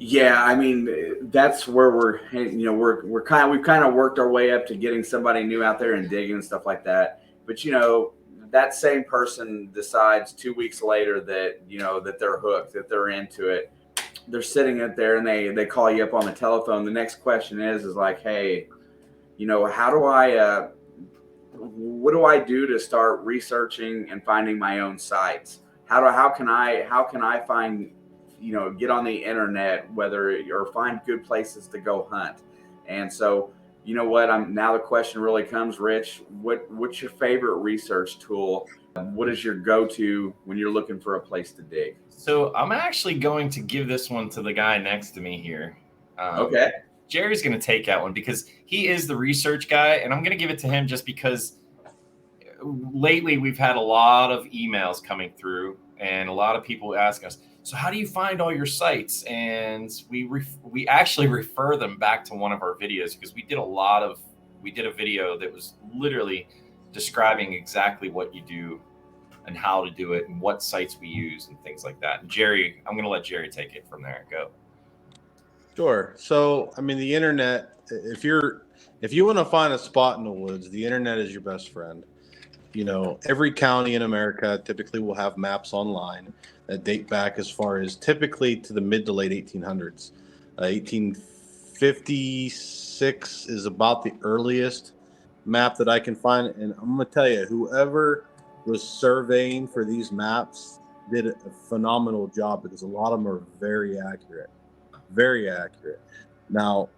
Yeah, I mean that's where we've kind of worked our way up to getting somebody new out there and digging and stuff like that. But that same person decides 2 weeks later that that they're hooked, that they're into it. They're sitting it there and they call you up on the telephone. The next question is like, hey, how do I what do I do to start researching and finding my own sites? How can I find, get on the internet, whether or find good places to go hunt? And so, you know what? I'm now the question really comes, Rich. What's your favorite research tool? What is your go-to when you're looking for a place to dig? So I'm actually going to give this one to the guy next to me here. Um, Okay. Jerry's going to take that one because he is the research guy, and I'm going to give it to him just because lately we've had a lot of emails coming through and a lot of people asking us, so how do you find all your sites? And we actually refer them back to one of our videos because we did a video that was literally describing exactly what you do and how to do it and what sites we use and things like that. And Jerry, I'm going to let Jerry take it from there. Go. Sure. So, I mean, the internet, if you want to find a spot in the woods, the internet is your best friend. Every county in America typically will have maps online that date back as far as typically to the mid to late 1800s. 1856 is about the earliest map that I can find. And I'm going to tell you, whoever was surveying for these maps did a phenomenal job because a lot of them are very accurate. Very accurate. Now,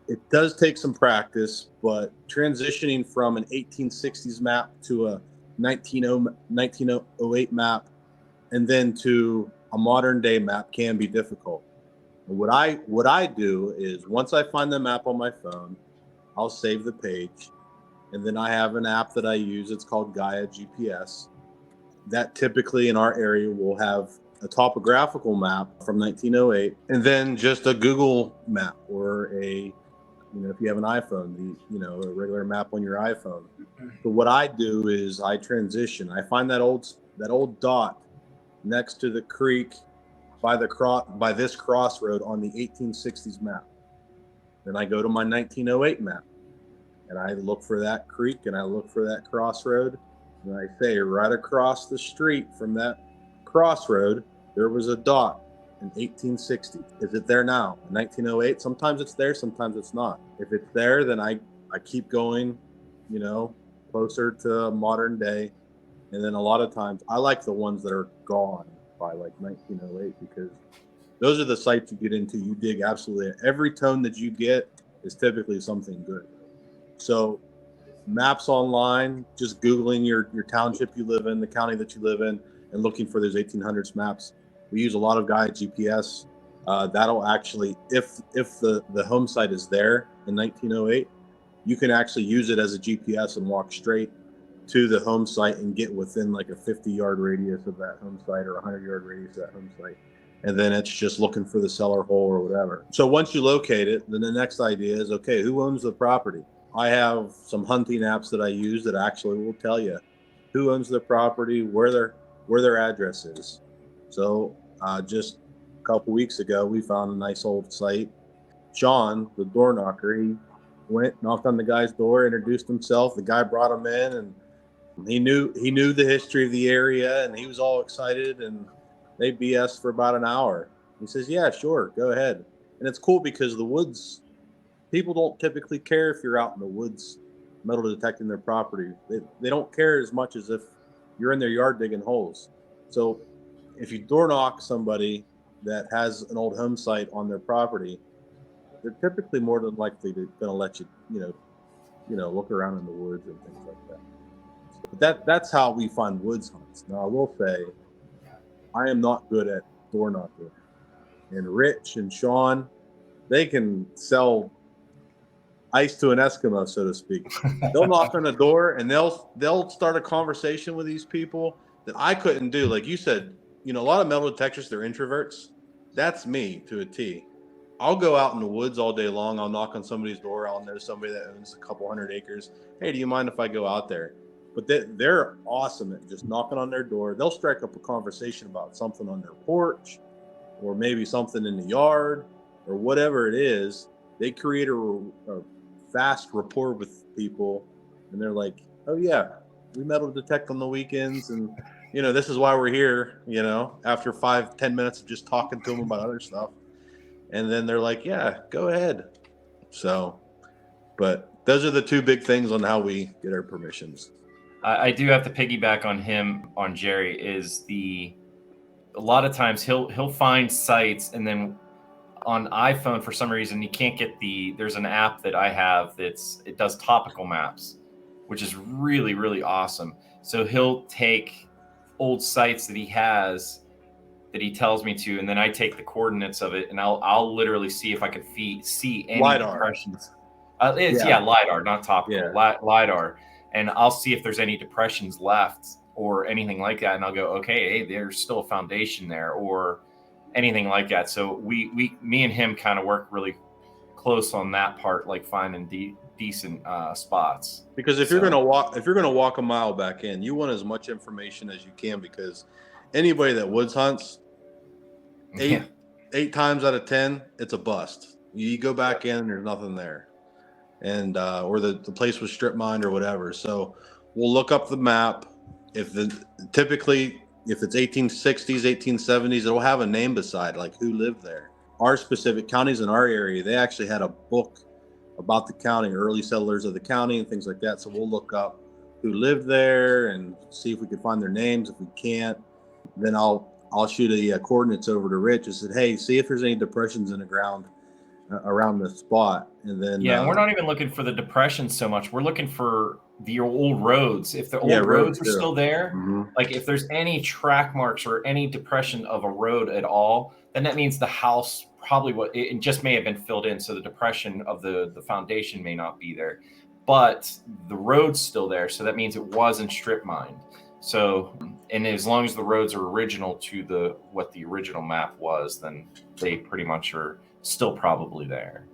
it does take some practice, but transitioning from an 1860s map to a 1908 map and then to a modern day map can be difficult. What I do is once I find the map on my phone, I'll save the page, and then I have an app that I use. It's called Gaia GPS. That typically in our area will have a topographical map from 1908, and then just a Google map or if you have an iPhone, a regular map on your iPhone. So what I do is I transition. I find that old dot next to the creek by this crossroad on the 1860s map. Then I go to my 1908 map and I look for that creek and I look for that crossroad. And I say right across the street from that crossroad, there was a dot in 1860. Is it there now? In 1908? Sometimes it's there, sometimes it's not. If it's there, then I keep going, closer to modern day. And then a lot of times I like the ones that are gone by like 1908 because those are the sites you get into. You dig absolutely every tone that you get is typically something good. So maps online, just Googling your township you live in, the county that you live in, and looking for those 1800s maps. We use a lot of Gaia GPS. That'll actually, if the home site is there in 1908, you can actually use it as a GPS and walk straight to the home site and get within like a 50-yard radius of that home site or a 100-yard radius of that home site. And then it's just looking for the cellar hole or whatever. So once you locate it, then the next idea is, okay, who owns the property? I have some hunting apps that I use that actually will tell you who owns the property, where their address is. So just a couple weeks ago, we found a nice old site. Sean, the door knocker, he went, knocked on the guy's door, introduced himself. The guy brought him in, and he knew the history of the area, and he was all excited. And they BS for about an hour. He says, "Yeah, sure, go ahead." And it's cool because the woods, people don't typically care if you're out in the woods metal detecting their property. They don't care as much as if you're in their yard digging holes. So if you door knock somebody that has an old home site on their property, they're typically more than likely going to let you, look around in the woods and things like that. But that's how we find woods hunts. Now, I will say, I am not good at door knocking. And Rich and Sean, they can sell ice to an Eskimo, so to speak. They'll knock on the door and they'll start a conversation with these people that I couldn't do. Like you said, a lot of metal detectors, they're introverts. That's me to a T. I'll go out in the woods all day long. I'll knock on somebody's door. I'll know somebody that owns a couple hundred acres. Hey, do you mind if I go out there? But they're awesome at just knocking on their door. They'll strike up a conversation about something on their porch or maybe something in the yard. or whatever it is, they create a fast rapport with people, and they're like, oh yeah, we metal detect on the weekends, and this is why we're here, after 5-10 minutes of just talking to them about other stuff. And then they're like, yeah, go ahead. So, but those are the two big things on how we get our permissions. I do have to piggyback on Jerry, is a lot of times he'll find sites, and then on iPhone, for some reason, you can't get there's an app that I have it does topical maps, which is really, really awesome. So he'll take old sites that he has that he tells me to, and then I take the coordinates of it, and I'll literally see if I can see any LiDAR. depressions. It's LiDAR, not topical. LiDAR, and I'll see if there's any depressions left or anything like that, and I'll go, okay, hey, there's still a foundation there, or anything like that. So me and him kind of work really close on that part, like finding decent spots. Because if you're gonna walk a mile back in, you want as much information as you can, because anybody that woods hunts, eight times out of 10, it's a bust. You go back in and there's nothing there, and or the place was strip mined or whatever. So we'll look up the map. Typically if it's 1860s, 1870s, it'll have a name beside, like who lived there. Our specific counties in our area, they actually had a book about the county, early settlers of the county and things like that. So we'll look up who lived there and see if we can find their names. If we can't, then I'll shoot a coordinates over to Rich and said, hey, see if there's any depressions in the ground around the spot. And then we're not even looking for the depressions so much. We're looking for the old roads. If the old roads are still there, like if there's any track marks or any depression of a road at all, then that means the house probably it just may have been filled in. So the depression of the foundation may not be there, but the road's still there. So that means it wasn't strip mined. So, and as long as the roads are original to what the original map was, then they pretty much are still probably there.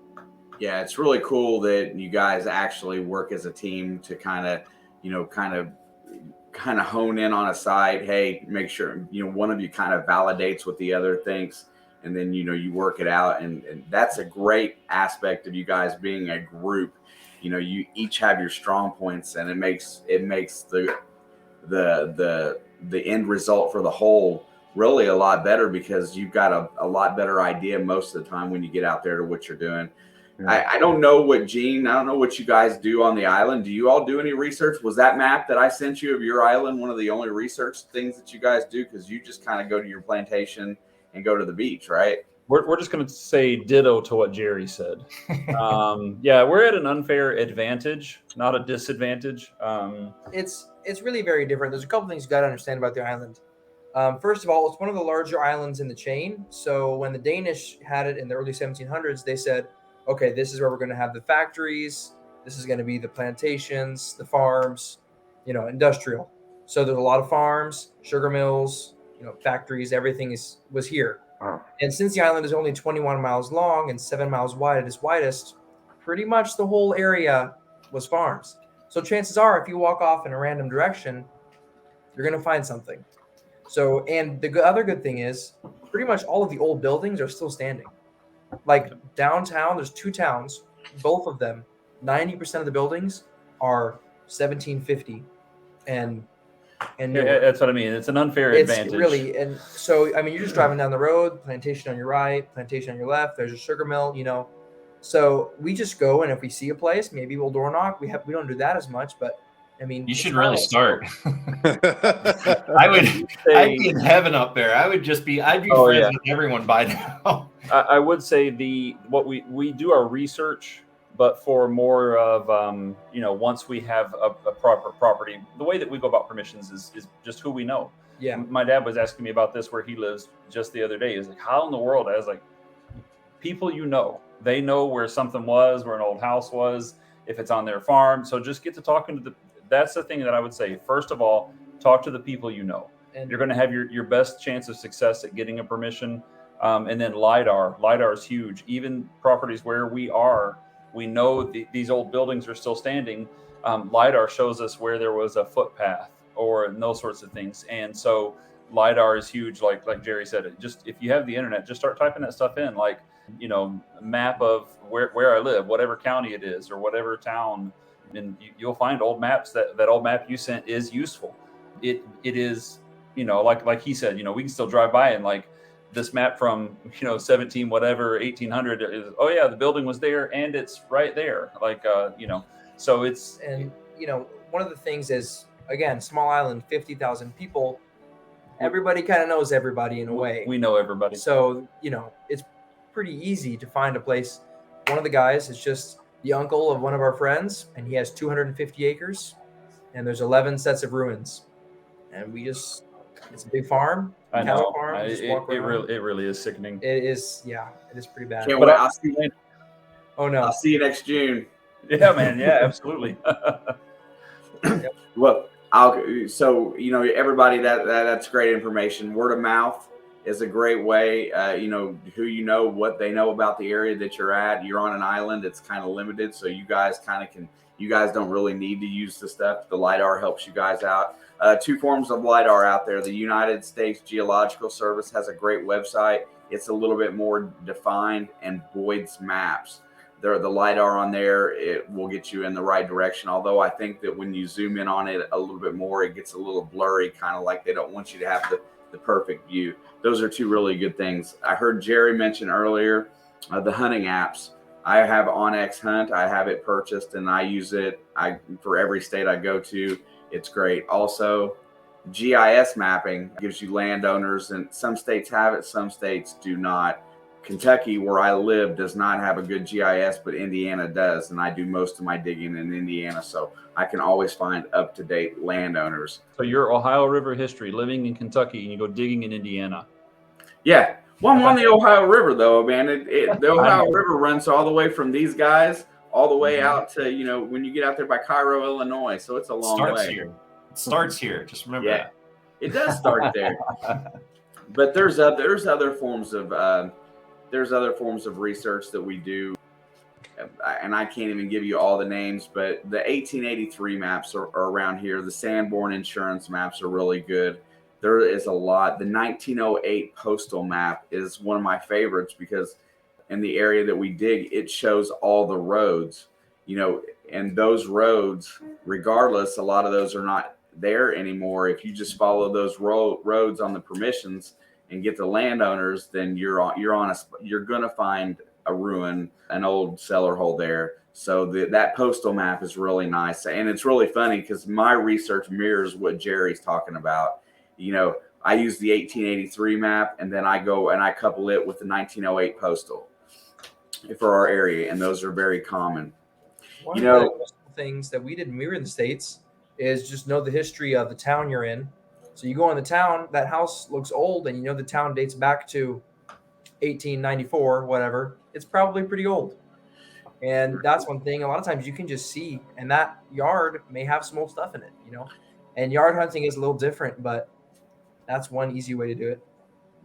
Yeah, it's really cool that you guys actually work as a team to kind of hone in on a site. Hey, make sure one of you kind of validates what the other thinks, and then you work it out, and that's a great aspect of you guys being a group. You each have your strong points, and it makes the end result for the whole really a lot better, because you've got a lot better idea most of the time when you get out there to what you're doing. I don't know what you guys do on the island. Do you all do any research? Was that map that I sent you of your island one of the only research things that you guys do? Because you just kind of go to your plantation and go to the beach, right? We're just going to say ditto to what Jerry said. We're at an unfair advantage, not a disadvantage. It's really very different. There's a couple things you got to understand about the island. First of all, it's one of the larger islands in the chain. So when the Danish had it in the early 1700s, they said, okay, this is where we're going to have the factories. This is going to be the plantations, the farms, industrial. So there's a lot of farms, sugar mills, factories, everything was here. Wow. And since the island is only 21 miles long and 7 miles wide at its widest, pretty much the whole area was farms. So chances are, if you walk off in a random direction, you're going to find something. So, and the other good thing is, pretty much all of the old buildings are still standing. Like downtown, there's two towns, both of them, 90% of the buildings are 1750 and that's what I mean. It's an unfair advantage. Really, and so I mean, you're just driving down the road, plantation on your right, plantation on your left. There's a sugar mill, So we just go, and if we see a place, maybe we'll door knock. We don't do that as much, but I mean, you should really start. I'd be in heaven up there. I'd be friends with everyone by now. I would say we do our research, but for more of once we have a proper property, the way that we go about permissions is just who we know. Yeah. My dad was asking me about this where he lives just the other day. He's like, how in the world? I was like, people they know where something was, where an old house was, if it's on their farm. So just get to talking to that's the thing that I would say. First of all, talk to the people you know. And you're going to have your best chance of success at getting a permission. And then LiDAR is huge. Even properties where we know these old buildings are still standing. LiDAR shows us where there was a footpath or those sorts of things. And so LiDAR is huge. Like Jerry said, just if you have the internet, just start typing that stuff in. Like map of where I live, whatever county it is or whatever town, and you'll find old maps. That old map you sent is useful. It is, like he said, we can still drive by and like this map from 17 whatever 1800 is, oh yeah, the building was there and it's right there, so it's. And one of the things is, again, small island, 50,000 people, everybody kind of knows everybody in a way. We know everybody. So, it's pretty easy to find a place. One of the guys is just the uncle of one of our friends, and he has 250 acres, and there's 11 sets of ruins. And it's a big farm. I know. Farm, it really is sickening. It is, it is pretty bad. Can't wait. I'll see you. Oh no! I'll see you next June. Yeah, man. Yeah, absolutely. Well, everybody, that's great information. Word of mouth is a great way. What they know about the area that you're at. You're on an island. It's kind of limited, so you guys don't really need to use the stuff. The LiDAR helps you guys out. Two forms of LiDAR out there. The United States Geological Service has a great website. It's a little bit more defined, and Boyd's Maps. The LiDAR on there, it will get you in the right direction. Although I think that when you zoom in on it a little bit more, it gets a little blurry, kind of like they don't want you to have the perfect view. Those are two really good things. I heard Jerry mention earlier the hunting apps. I have OnX Hunt. I have it purchased and I use it for every state I go to. It's great. Also, GIS mapping gives you landowners, and some states have it, some states do not. Kentucky, where I live, does not have a good GIS, but Indiana does, and I do most of my digging in Indiana, so I can always find up-to-date landowners. So you're Ohio River history, living in Kentucky, and you go digging in Indiana. Yeah. Well, I'm on the Ohio River, though, man. The Ohio River runs all the way from these guys all the way out to, when you get out there by Cairo, Illinois, so it's a long way. It starts here. Just remember that. It does start there. But there's other forms of research that we do, and I can't even give you all the names, but the 1883 maps are around here. The Sanborn insurance maps are really good. There is a lot. The 1908 postal map is one of my favorites because in the area that we dig, it shows all the roads, and those roads, regardless, a lot of those are not there anymore. If you just follow those roads on the permissions and get the landowners, then you're going to find a ruin, an old cellar hole there. So that postal map is really nice. And it's really funny because my research mirrors what Jerry's talking about. I use the 1883 map, and then I go and I couple it with the 1908 postal for our area. And those are very common. One of the things that we did when we were in the States is just know the history of the town you're in. So you go in the town, that house looks old, and the town dates back to 1894, whatever. It's probably pretty old. And that's one thing. A lot of times you can just see, and that yard may have some old stuff in it, And yard hunting is a little different, but that's one easy way to do it.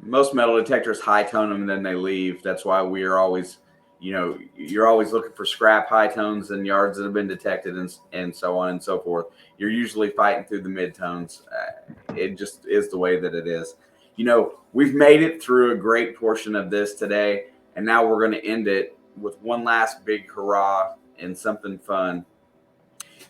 Most metal detectors high tone them and then they leave. That's why we are always, you're always looking for scrap high tones and yards that have been detected and so on and so forth. You're usually fighting through the mid tones. It just is the way that it is. We've made it through a great portion of this today, and now we're going to end it with one last big hurrah and something fun.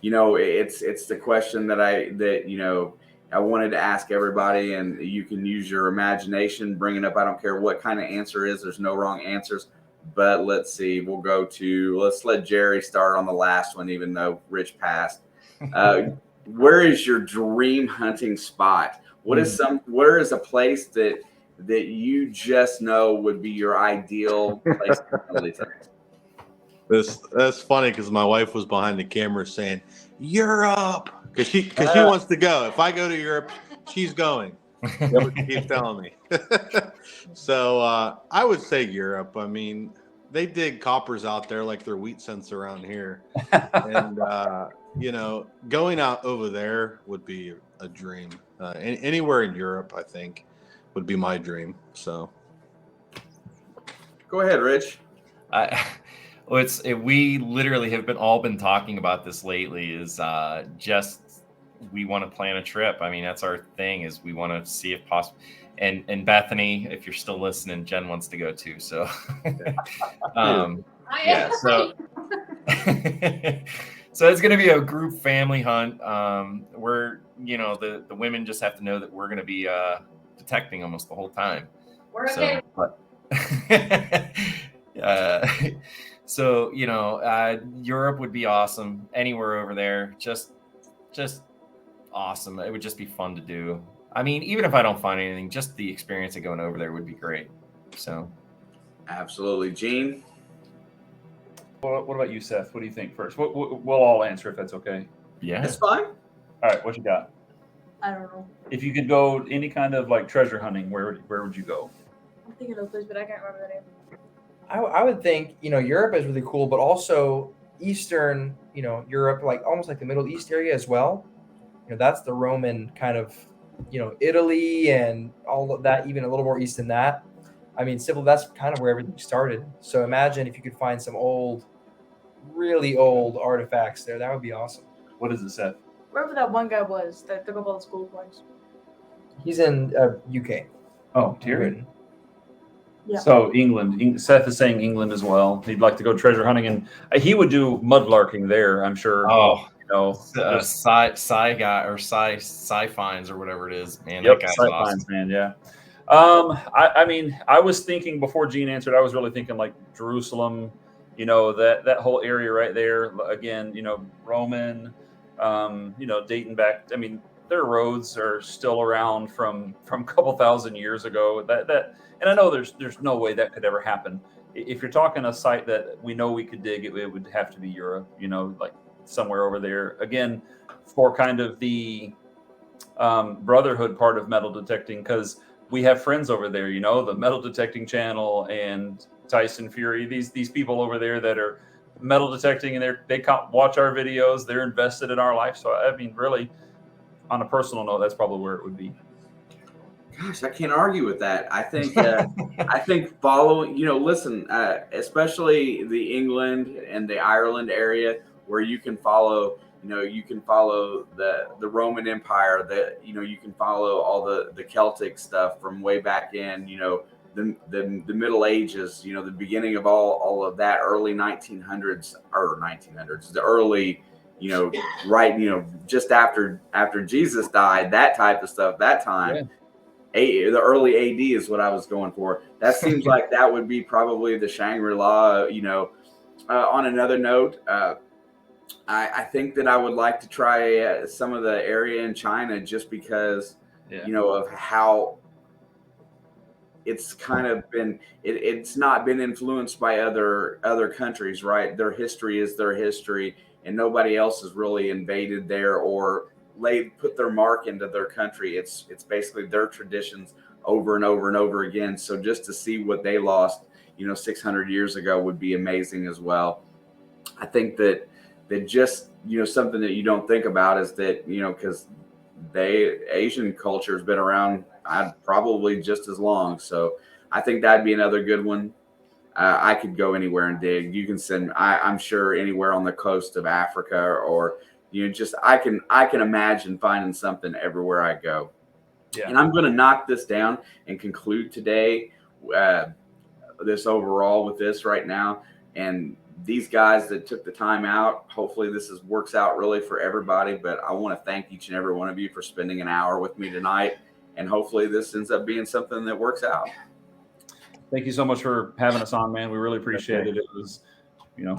It's the question that I wanted to ask everybody, and you can use your imagination, bring it up. I don't care what kind of answer is. There's no wrong answers. But let's see. Let's let Jerry start on the last one, even though Rich passed. Where is your dream hunting spot? Where is a place that you just know would be your ideal place to hunt? That's funny because my wife was behind the camera saying Europe because she wants to go. If I go to Europe, she's going. That's what she keeps telling me. So I would say Europe. I mean, they dig coppers out there like they're wheat cents around here, and going out over there would be a dream. Anywhere in Europe, I think, would be my dream. So, go ahead, Rich. We literally have all been talking about this lately. Is just we want to plan a trip. I mean, that's our thing, is we want to see if possible. And Bethany, if you're still listening, Jen wants to go too. So, yeah. So, so it's going to be a group family hunt. We're, the women just have to know that we're going to be detecting almost the whole time. We're okay. So, Europe would be awesome. Anywhere over there, just awesome. It would just be fun to do. I mean, even if I don't find anything, just the experience of going over there would be great. So, Absolutely, Gene. What about you, Seth? What do you think first? We'll all answer if that's okay. yeah. That's fine. All right, what you got? I don't know. If you could go any kind of like treasure hunting, where would you go? I'm thinking of a place, but I can't remember the name. I would think, Europe is really cool, but also Eastern, Europe, like almost like the Middle East area as well. That's the Roman kind of, Italy and all of that, even a little more east than that. I mean, that's kind of where everything started. So imagine if you could find some really old artifacts there. That would be awesome. What is it, Seth? Wherever that one guy was that took up all the school points. He's in UK. Oh, Tyrion. Britain. Yeah. So England. Seth is saying England as well. He'd like to go treasure hunting, and he would do mudlarking there, I'm sure. Oh, just Sci guy or Sci finds or whatever it is, man. Yep, That guy's sight awesome. lines, man. Yeah. I mean, I was thinking before Gene answered, I was really thinking like Jerusalem, that whole area right there. Again, Roman, dating back. I mean, their roads are still around from a couple thousand years ago. And I know there's no way that could ever happen. If you're talking a site that we know we could dig, it would have to be Europe. Like somewhere over there. Again, for kind of the brotherhood part of metal detecting, because we have friends over there, the metal detecting channel and Tyson Fury, these people over there that are metal detecting, and they watch our videos, they're invested in our life. So I mean, really, on a personal note, that's probably where it would be. Gosh, I can't argue with that. I think I think following, listen, especially the England and the Ireland area where you can follow, you can follow the Roman Empire, you can follow all the Celtic stuff from way back in, the Middle Ages, the beginning of all of that, early 1900s, the early, right, just after Jesus died, that type of stuff, that time. Yeah. The early AD is what I was going for. That seems like that would be probably the Shangri-La. On another note, I think that I would like to try some of the area in China just because, of how it's kind of been. It's not been influenced by other countries, right? Their history is their history, and nobody else has really invaded there or put their mark into their country. It's basically their traditions over and over and over again. So just to see what they lost, 600 years ago would be amazing as well. I think that just, something that you don't think about is that, because Asian culture has been around probably just as long. So I think that'd be another good one. I could go anywhere and dig. You can send, I'm sure, anywhere on the coast of Africa or, I can imagine finding something everywhere I go. Yeah. And I'm going to knock this down and conclude today, this overall with this right now. And these guys that took the time out, hopefully this works out really for everybody. But I want to thank each and every one of you for spending an hour with me tonight. And hopefully this ends up being something that works out. Thank you so much for having us on, man. We really appreciate it. It was,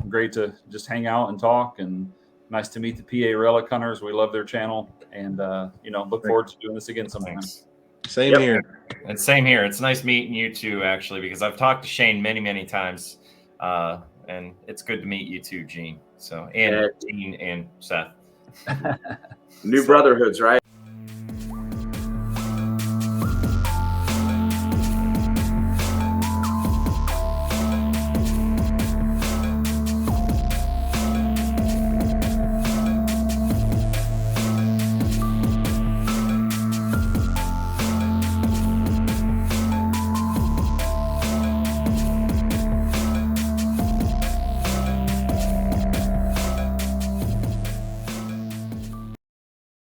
great to just hang out and talk, and nice to meet the PA Relic Hunters. We love their channel, and look forward to doing this again sometime. Same here. And same here. It's nice meeting you too, actually, because I've talked to Shane many, many times, and it's good to meet you too, Gene. So, and Gene and Seth. New brotherhoods, right?